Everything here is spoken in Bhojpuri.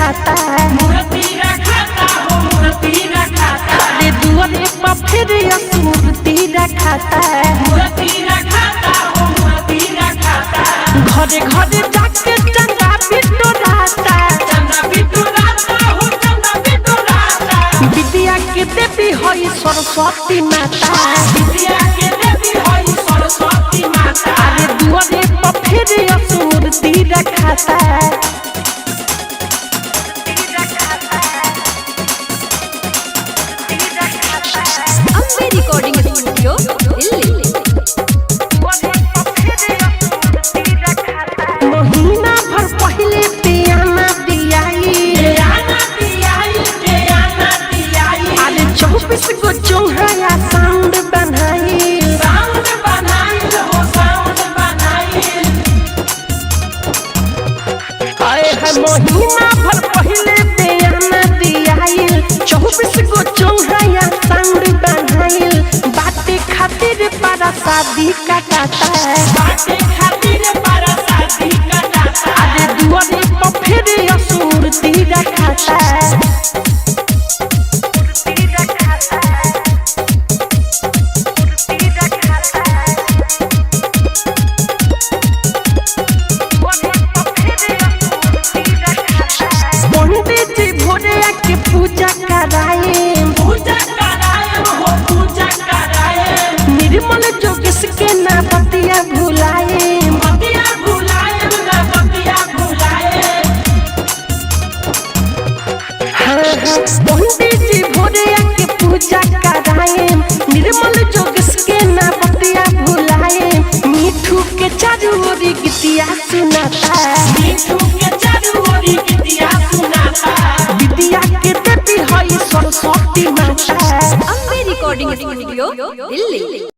रखाता मूर्ति रखाता हो मूर्ति रखाता अरे दुआरे पर फिर मूर्ति रखाता मूर्ति रखाता हो मूर्ति रखाता घरे घरे जाके चंदा बिटोराता हो चंदा बिटोराता विद्या के देवी होई सरस्वती माता विद्या के देवी होई सरस्वती माता अरे दुआरे पर फिर मूर्ति रखाता अम्बे रिकॉर्डिंग स्टूडियो दिल्ली। महीना भर पहले पियाना दियाई अरे 24 गो चौहाया साउंड बनाई महीना भर पहले पियाना दियाई 24 गो चौहाया साउंड बनाई बाटे खातिर para शादी कटाता अरे दुआरे पर फिर मूर्ति रखाता पंडित जी भोरे आके पूजा कराए निर्मल जोगिस के ना बतिया भुलाए पंडित जी भोरे आके पूजा कराए निर्मल जोगिस के ना बतिया भुलाए मीठू के चारू ओरी गीतिया सुनाता विद्या के देवी होई सरस्वती माता अम्बे रिकॉर्डिंग स्टूडियो दिल्ली।